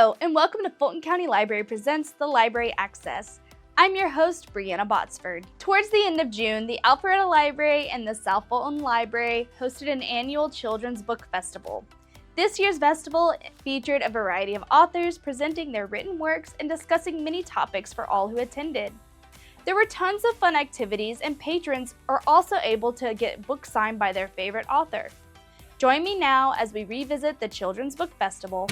Hello, and welcome to Fulton County Library presents the Library Access. I'm your host, Brianna Botsford. Towards the end of June, the Alpharetta Library and the South Fulton Library hosted an annual children's book festival. This year's festival featured a variety of authors presenting their written works and discussing many topics for all who attended. There were tons of fun activities, and patrons are also able to get books signed by their favorite author. Join me now as we revisit the Children's Book Festival.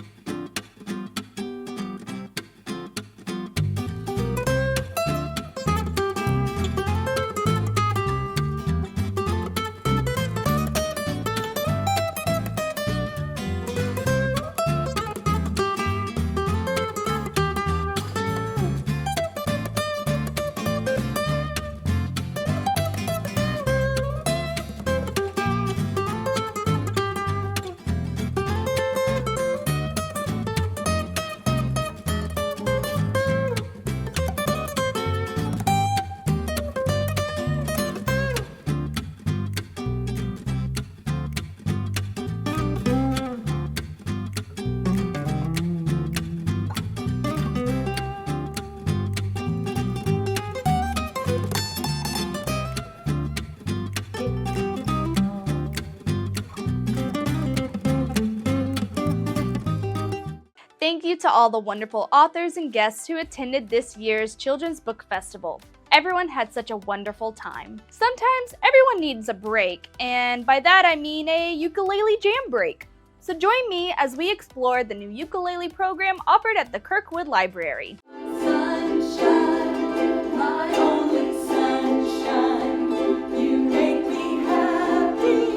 Thank you to all the wonderful authors and guests who attended this year's Children's Book Festival. Everyone had such a wonderful time. Sometimes everyone needs a break, and by that I mean a ukulele jam break. So join me as we explore the new ukulele program offered at the Kirkwood Library. Sunshine, my only sunshine, you make me happy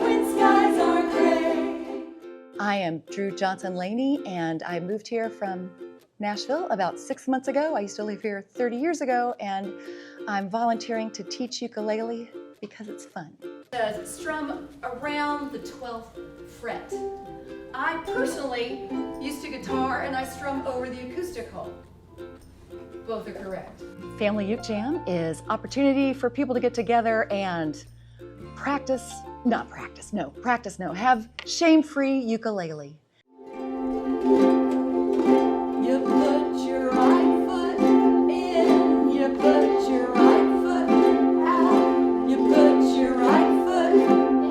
when skies are gray. I am Drew Johnson-Laney, and I moved here from Nashville about 6 months ago. I used to live here 30 years ago, and I'm volunteering to teach ukulele because it's fun. Strum around the 12th fret. I personally used to guitar and I strum over the acoustic hole. Both are correct. Family Uke Jam is opportunity for people to get together and have shame-free ukulele. You put your right foot in, you put your right foot out, you put your right foot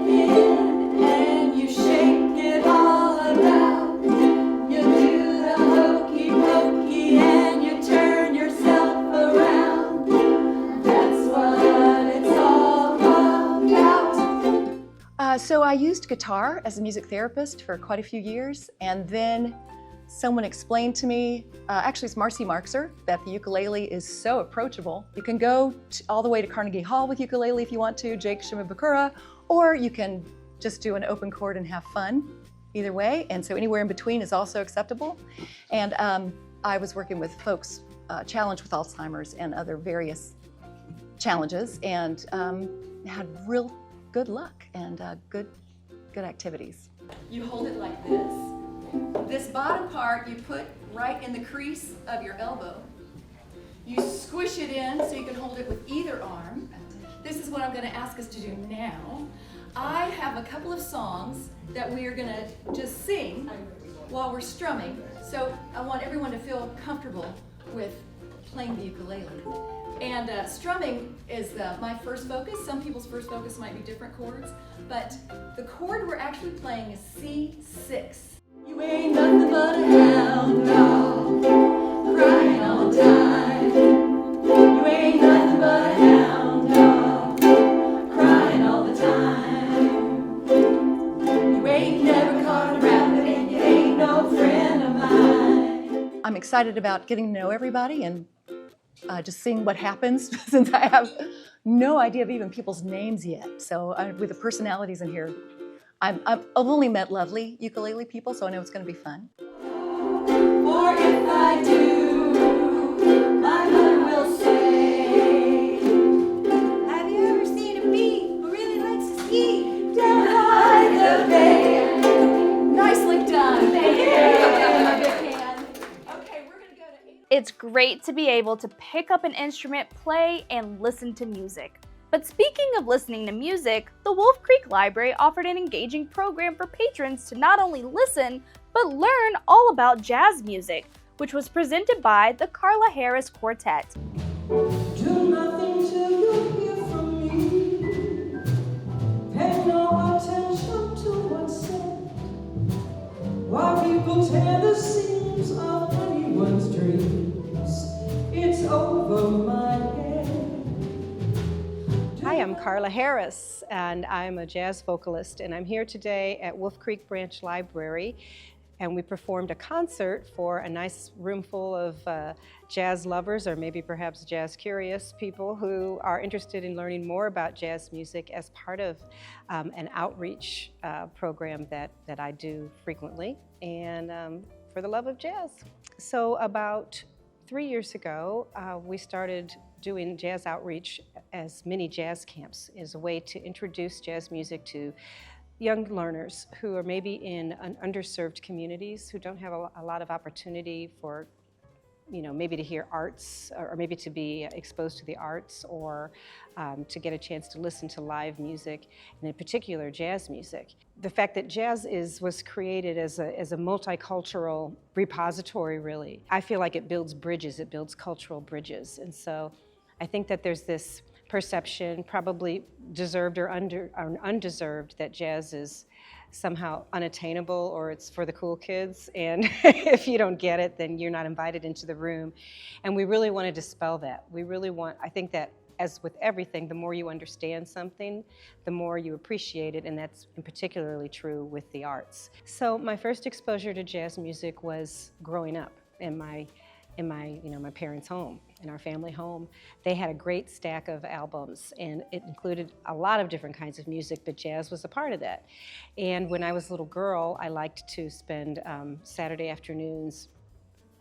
in, and you shake it all about. You do the hokey pokey and you turn yourself around. That's what it's all about. So I used guitar as a music therapist for quite a few years, and then someone explained to me, actually it's Marcy Markser, that the ukulele is so approachable. You can go all the way to Carnegie Hall with ukulele if you want to, Jake Shimabukura, or you can just do an open chord and have fun, either way. And so anywhere in between is also acceptable. And I was working with folks challenged with Alzheimer's and other various challenges, and had real good luck and good activities. You hold it like this. This bottom part you put right in the crease of your elbow. You squish it in so you can hold it with either arm. This is what I'm going to ask us to do now. I have a couple of songs that we are going to just sing while we're strumming. So I want everyone to feel comfortable with playing the ukulele. And strumming is my first focus. Some people's first focus might be different chords, but the chord we're actually playing is C6. You ain't nothing but a hound dog, crying all the time. You ain't nothing but a hound dog, crying all the time. You ain't never caught a rabbit and you ain't no friend of mine. I'm excited about getting to know everybody and just seeing what happens, since I have no idea of even people's names yet. So with the personalities in here, I've only met lovely ukulele people, so I know it's going to be fun. For if I do, my mother will say, have you ever seen a bee who really likes to ski down by the bay? Nicely done. Thank you. It's great to be able to pick up an instrument, play, and listen to music. But speaking of listening to music, the Wolf Creek Library offered an engaging program for patrons to not only listen, but learn all about jazz music, which was presented by the Karla Harris Quartet. Do nothing till you hear from me. Pay no attention to what's said. While people tear the seams of anyone's dreams, it's over my head. Hi, I'm Karla Harris, and I'm a jazz vocalist, and I'm here today at Wolf Creek Branch Library, and we performed a concert for a nice room full of jazz lovers, or maybe perhaps jazz curious people who are interested in learning more about jazz music as part of an outreach program that I do frequently, and for the love of jazz. So about 3 years ago, we started doing jazz outreach as mini jazz camps as a way to introduce jazz music to young learners who are maybe in underserved communities, who don't have a lot of opportunity for, maybe to hear arts, or maybe to be exposed to the arts, or to get a chance to listen to live music, and in particular jazz music. The fact that jazz was created as a multicultural repository, really, I feel like it builds bridges, it builds cultural bridges. And so I think that there's this perception, probably deserved or undeserved, that jazz is somehow unattainable, or it's for the cool kids, and if you don't get it, then you're not invited into the room. And we really want to dispel that. I think that, as with everything, the more you understand something, the more you appreciate it, and that's particularly true with the arts. So my first exposure to jazz music was growing up in my parents' home, in our family home. They had a great stack of albums, and it included a lot of different kinds of music, but jazz was a part of that. And when I was a little girl, I liked to spend Saturday afternoons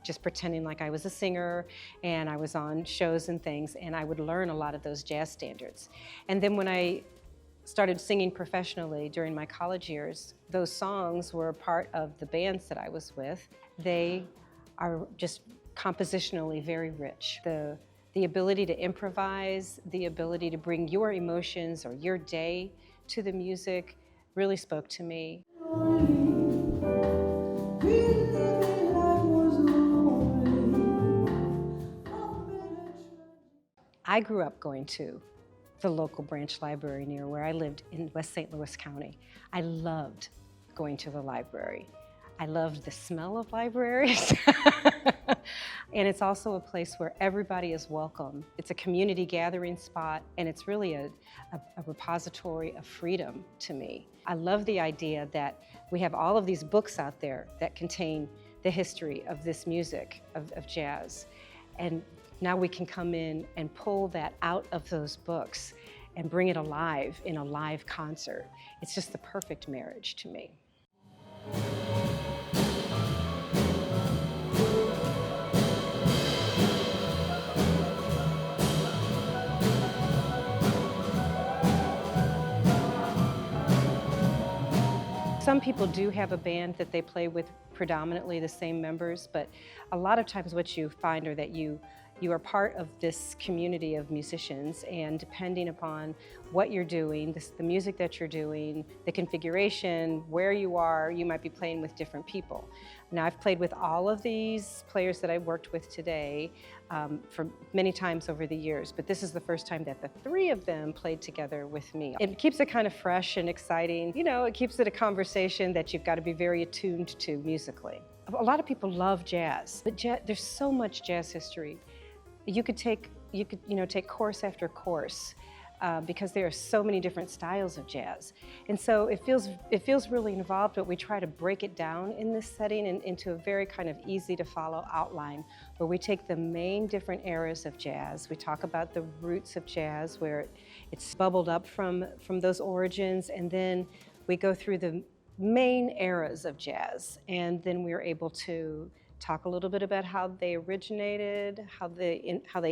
just pretending like I was a singer, and I was on shows and things, and I would learn a lot of those jazz standards. And then when I started singing professionally during my college years, those songs were a part of the bands that I was with. They are just compositionally very rich. The ability to improvise, the ability to bring your emotions or your day to the music really spoke to me. I grew up going to the local branch library near where I lived in West St. Louis County. I loved going to the library. I loved the smell of libraries. And it's also a place where everybody is welcome. It's a community gathering spot, and it's really a repository of freedom to me. I love the idea that we have all of these books out there that contain the history of this music, of jazz. And now we can come in and pull that out of those books and bring it alive in a live concert. It's just the perfect marriage to me. Some people do have a band that they play with predominantly the same members, but a lot of times what you find are that you are part of this community of musicians, and depending upon what you're doing, the music that you're doing, the configuration, where you are, you might be playing with different people. Now, I've played with all of these players that I've worked with today for many times over the years, but this is the first time that the three of them played together with me. It keeps it kind of fresh and exciting. It keeps it a conversation that you've got to be very attuned to musically. A lot of people love jazz, but there's so much jazz history. You could take course after course because there are so many different styles of jazz. And so it feels really involved, but we try to break it down in this setting and into a very kind of easy to follow outline, where we take the main different eras of jazz. We talk about the roots of jazz, where it's bubbled up from those origins, and then we go through the main eras of jazz, and then we're able to talk a little bit about how they originated, how they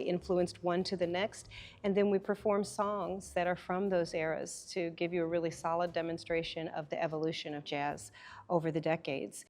influenced one to the next, and then we perform songs that are from those eras to give you a really solid demonstration of the evolution of jazz over the decades.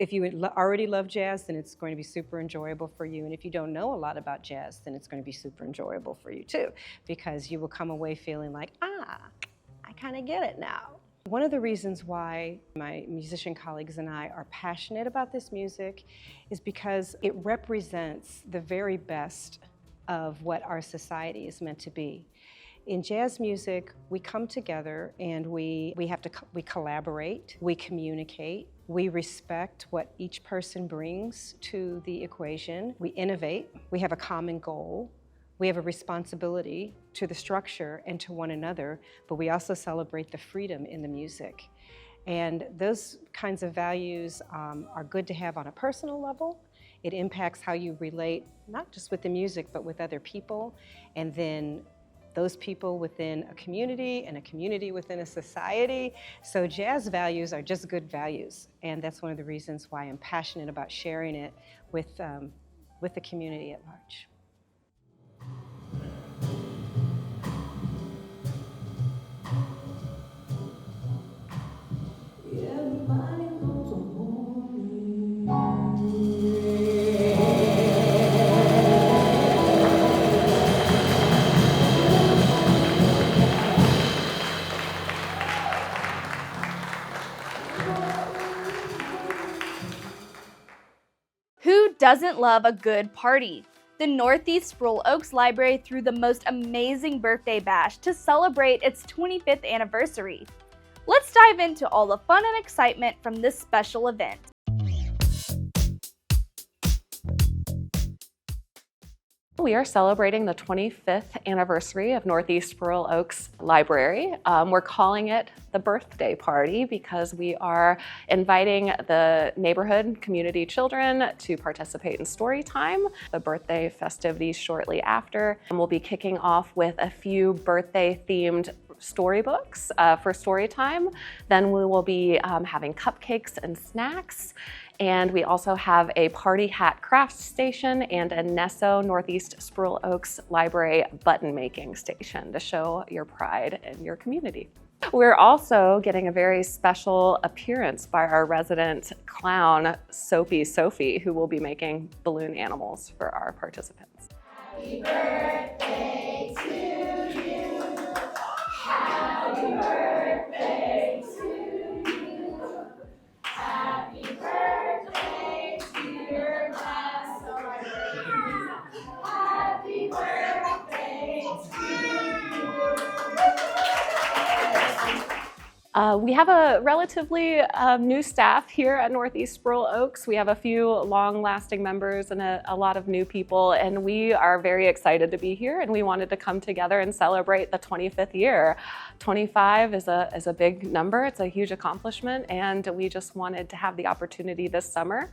If you already love jazz, then it's going to be super enjoyable for you. And if you don't know a lot about jazz, then it's going to be super enjoyable for you too, because you will come away feeling like, I kind of get it now. One of the reasons why my musician colleagues and I are passionate about this music is because it represents the very best of what our society is meant to be. In jazz music, we come together and we collaborate, we communicate, we respect what each person brings to the equation, we innovate, we have a common goal, we have a responsibility to the structure and to one another, but we also celebrate the freedom in the music. And those kinds of values are good to have on a personal level. It impacts how you relate, not just with the music, but with other people, and then those people within a community and a community within a society. So jazz values are just good values, and that's one of the reasons why I'm passionate about sharing it with the community at large. Who doesn't love a good party? The Northeast Spruill Oaks Library threw the most amazing birthday bash to celebrate its 25th anniversary. Let's dive into all the fun and excitement from this special event. We are celebrating the 25th anniversary of Northeast Spruill Oaks Library. We're calling it the birthday party because we are inviting the neighborhood community children to participate in story time. The birthday festivities shortly after. And we'll be kicking off with a few birthday themed storybooks for story time. Then we will be having cupcakes and snacks. And we also have a party hat craft station and a Nesso Northeast Spruill Oaks Library button making station to show your pride in your community. We're also getting a very special appearance by our resident clown, Soapy Sophie, who will be making balloon animals for our participants. Happy birthday to you. Happy birthday to you. Happy birthday, dear class. Happy birthday to you. We have a relatively new staff here at Northeast Spruill Oaks. We have a few long-lasting members and a lot of new people, and we are very excited to be here, and we wanted to come together and celebrate the 25th year. 25 is a big number, it's a huge accomplishment, and we just wanted to have the opportunity this summer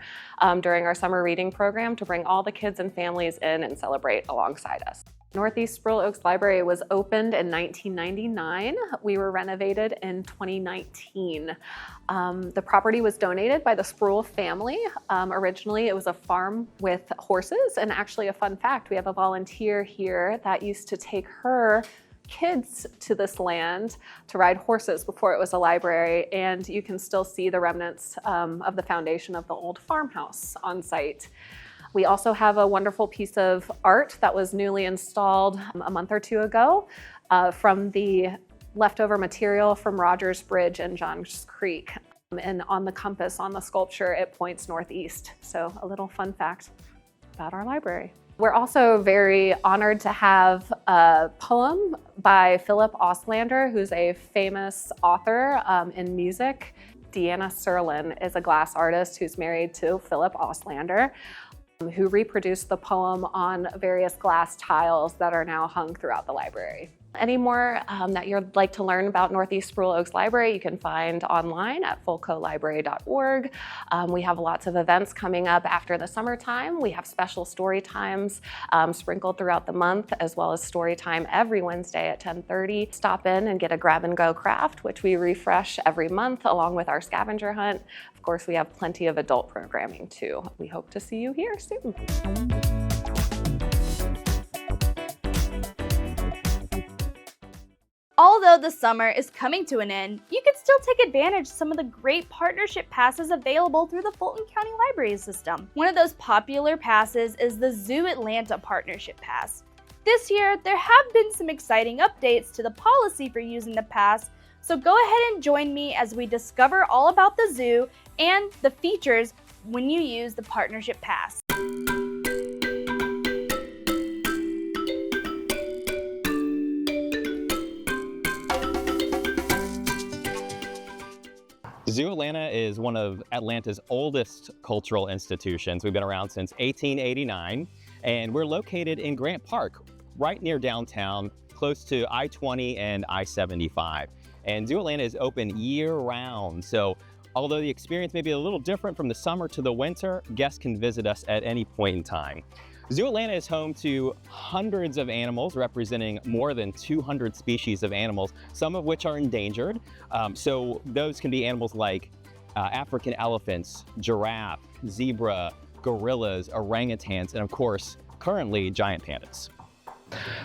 during our summer reading program to bring all the kids and families in and celebrate alongside us. Northeast Spruill Oaks Library was opened in 1999. We were renovated in 2019. The property was donated by the Spruill family. Originally, it was a farm with horses, and actually a fun fact, we have a volunteer here that used to take her kids to this land to ride horses before it was a library, and you can still see the remnants of the foundation of the old farmhouse on site. We also have a wonderful piece of art that was newly installed a month or two ago from the leftover material from Rogers Bridge and Johns Creek. And on the compass, on the sculpture, it points northeast. So a little fun fact about our library. We're also very honored to have a poem by Philip Auslander, who's a famous author in music. Deanna Serlin is a glass artist who's married to Philip Auslander, who reproduced the poem on various glass tiles that are now hung throughout the library. Any more that you'd like to learn about Northeast Spruill Oaks Library, you can find online at fulcolibrary.org. We have lots of events coming up after the summertime. We have special story times sprinkled throughout the month, as well as story time every Wednesday at 10:30. Stop in and get a grab and go craft, which we refresh every month along with our scavenger hunt. Of course, we have plenty of adult programming too. We hope to see you here soon. Although the summer is coming to an end, you can still take advantage of some of the great partnership passes available through the Fulton County Library System. One of those popular passes is the Zoo Atlanta Partnership Pass. This year, there have been some exciting updates to the policy for using the pass, so go ahead and join me as we discover all about the zoo and the features when you use the partnership pass. Zoo Atlanta is one of Atlanta's oldest cultural institutions. We've been around since 1889, and we're located in Grant Park, right near downtown, close to I-20 and I-75. And Zoo Atlanta is open year-round, so although the experience may be a little different from the summer to the winter, guests can visit us at any point in time. Zoo Atlanta is home to hundreds of animals representing more than 200 species of animals, some of which are endangered. So those can be animals like African elephants, giraffe, zebra, gorillas, orangutans, and of course, currently giant pandas.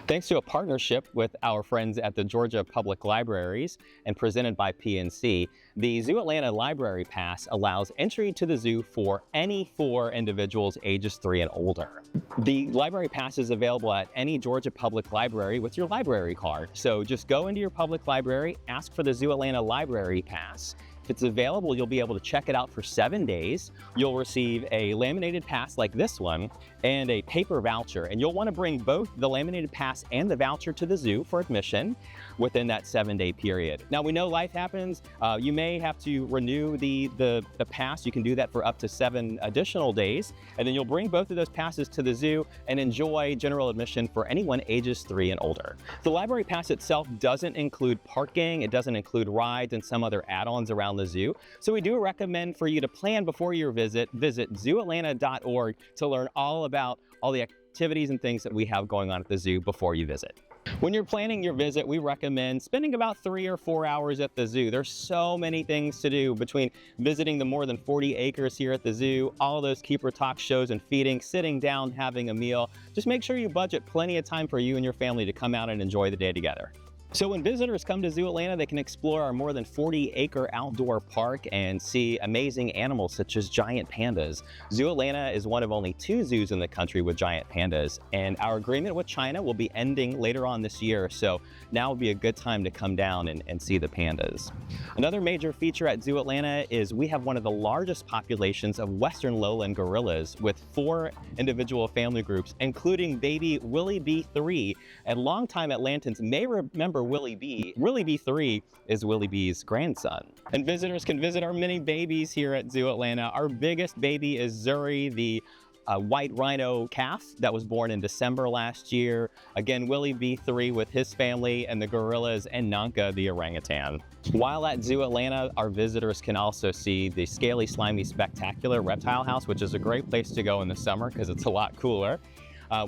Thanks to a partnership with our friends at the Georgia Public Libraries and presented by PNC, the Zoo Atlanta Library Pass allows entry to the zoo for any 4 individuals ages 3 and older. The Library Pass is available at any Georgia Public Library with your library card. So just go into your public library, ask for the Zoo Atlanta Library Pass. If it's available, you'll be able to check it out for 7 days. You'll receive a laminated pass like this one and a paper voucher. And you'll want to bring both the laminated pass and the voucher to the zoo for admission within that 7-day period. Now, we know life happens. You may have to renew the pass. You can do that for up to 7 additional days. And then you'll bring both of those passes to the zoo and enjoy general admission for anyone ages 3 and older. The library pass itself doesn't include parking. It doesn't include rides and some other add-ons around the zoo. So we do recommend for you to plan before your visit zooatlanta.org to learn all about all the activities and things that we have going on at the zoo before you visit. When you're planning your visit, we recommend spending about 3 or 4 hours at the zoo. There's so many things to do between visiting the more than 40 acres here at the zoo, all those keeper talk shows and feeding, sitting down, having a meal. Just make sure you budget plenty of time for you and your family to come out and enjoy the day together. So when visitors come to Zoo Atlanta, they can explore our more than 40-acre outdoor park and see amazing animals such as giant pandas. Zoo Atlanta is one of only 2 zoos in the country with giant pandas, and our agreement with China will be ending later on this year, so now would be a good time to come down and see the pandas. Another major feature at Zoo Atlanta is we have one of the largest populations of western lowland gorillas with 4 individual family groups, including baby Willie B3, and longtime Atlantans may remember Willie B. Willie B3 is Willie B's grandson. And visitors can visit our many babies here at Zoo Atlanta. Our biggest baby is Zuri, the white rhino calf that was born in December last year. Again, Willie B3 with his family and the gorillas, and Nanka, the orangutan. While at Zoo Atlanta, our visitors can also see the Scaly Slimy Spectacular Reptile House, which is a great place to go in the summer because it's a lot cooler.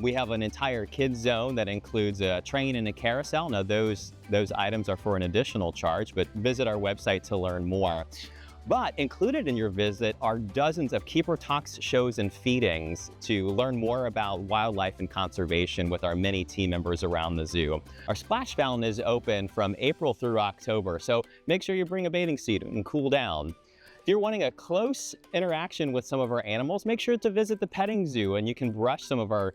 We have an entire kids zone that includes a train and a carousel. Now those items are for an additional charge, but visit our website to learn more. But included in your visit are dozens of keeper talks, shows, and feedings to learn more about wildlife and conservation with our many team members around the zoo. Our splash fountain is open from April through October, so make sure you bring a bathing suit and cool down. If you're wanting a close interaction with some of our animals, make sure to visit the petting zoo, and you can brush some of our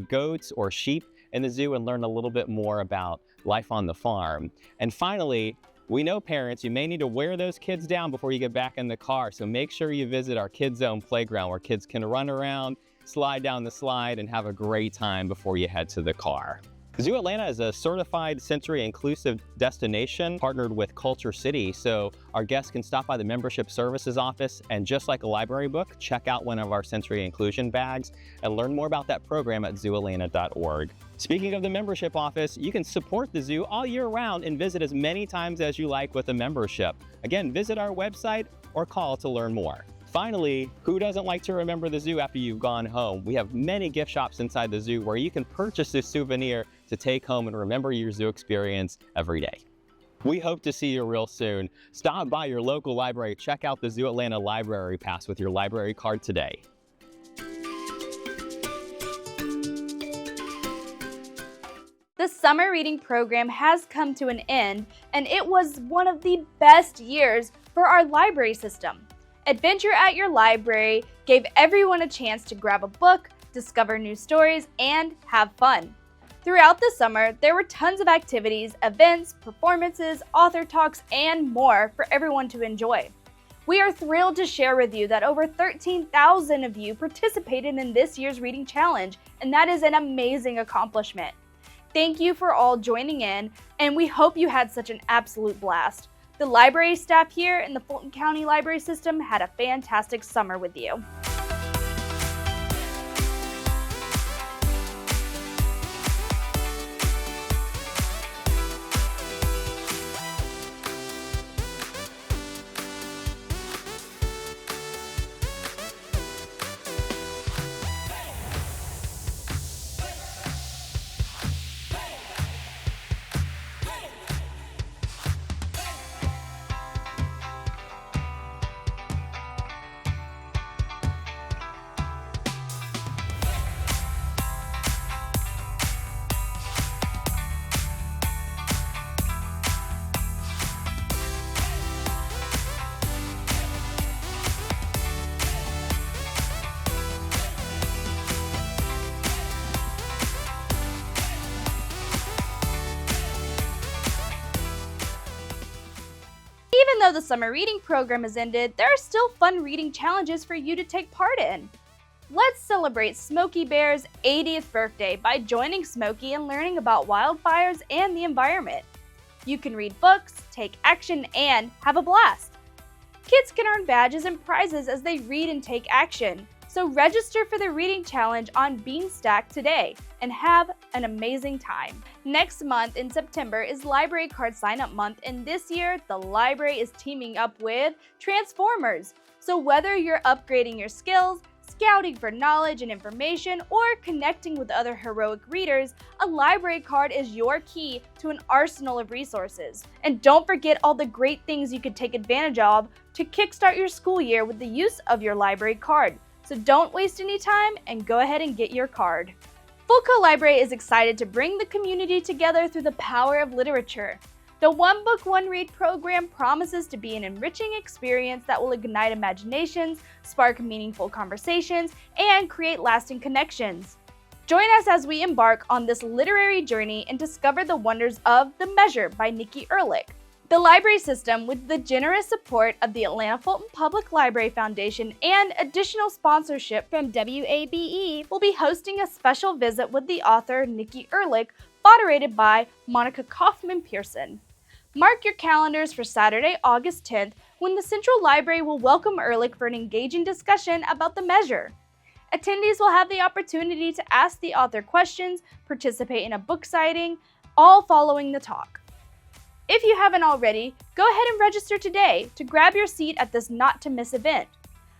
goats or sheep in the zoo and learn a little bit more about life on the farm. And finally, we know parents, you may need to wear those kids down before you get back in the car, so make sure you visit our Kids Zone playground where kids can run around, slide down the slide, and have a great time before you head to the car. Zoo Atlanta is a certified sensory inclusive destination partnered with Culture City, so our guests can stop by the membership services office and, just like a library book, check out one of our sensory inclusion bags and learn more about that program at zooatlanta.org. Speaking of the membership office, you can support the zoo all year round and visit as many times as you like with a membership. Again, visit our website or call to learn more. Finally, who doesn't like to remember the zoo after you've gone home? We have many gift shops inside the zoo where you can purchase this souvenir to take home and remember your zoo experience every day. We hope to see you real soon. Stop by your local library, check out the Zoo Atlanta Library Pass with your library card today. The The summer reading program has come to an end, and it was one of the best years for our library system. Adventure at Your Library gave everyone a chance to grab a book, discover new stories, and have fun. Throughout the summer, there were tons of activities, events, performances, author talks, and more for everyone to enjoy. We are thrilled to share with you that over 13,000 of you participated in this year's reading challenge, and that is an amazing accomplishment. Thank you for all joining in, and we hope you had such an absolute blast. The library staff here in the Fulton County Library System had a fantastic summer with you. Even though the summer reading program has ended, there are still fun reading challenges for you to take part in. Let's celebrate Smokey Bear's 80th birthday by joining Smokey and learning about wildfires and the environment. You can read books, take action, and have a blast. Kids can earn badges and prizes as they read and take action. So register for the reading challenge on Beanstack today and have an amazing time. Next month in September is Library Card Sign-Up Month, and this year the library is teaming up with Transformers. So whether you're upgrading your skills, scouting for knowledge and information, or connecting with other heroic readers, a library card is your key to an arsenal of resources. And don't forget all the great things you could take advantage of to kickstart your school year with the use of your library card. So don't waste any time and go ahead and get your card. Fulco Library is excited to bring the community together through the power of literature. The One Book, One Read program promises to be an enriching experience that will ignite imaginations, spark meaningful conversations, and create lasting connections. Join us as we embark on this literary journey and discover the wonders of The Measure by Nikki Ehrlich. The library system, with the generous support of the Atlanta Fulton Public Library Foundation and additional sponsorship from WABE, will be hosting a special visit with the author Nikki Ehrlich, moderated by Monica Kaufman-Pearson. Mark your calendars for Saturday, August 10th, when the Central Library will welcome Ehrlich for an engaging discussion about The Measure. Attendees will have the opportunity to ask the author questions, participate in a book signing, all following the talk. If you haven't already, go ahead and register today to grab your seat at this not-to-miss event.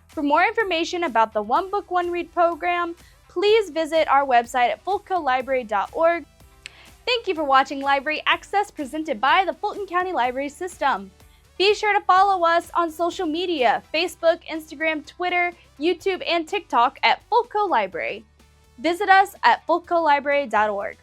For more information about the One Book, One Read program, please visit our website at fulcolibrary.org. Thank you for watching Library Access presented by the Fulton County Library System. Be sure to follow us on social media, Facebook, Instagram, Twitter, YouTube, and TikTok at Fulco Library. Visit us at fulcolibrary.org.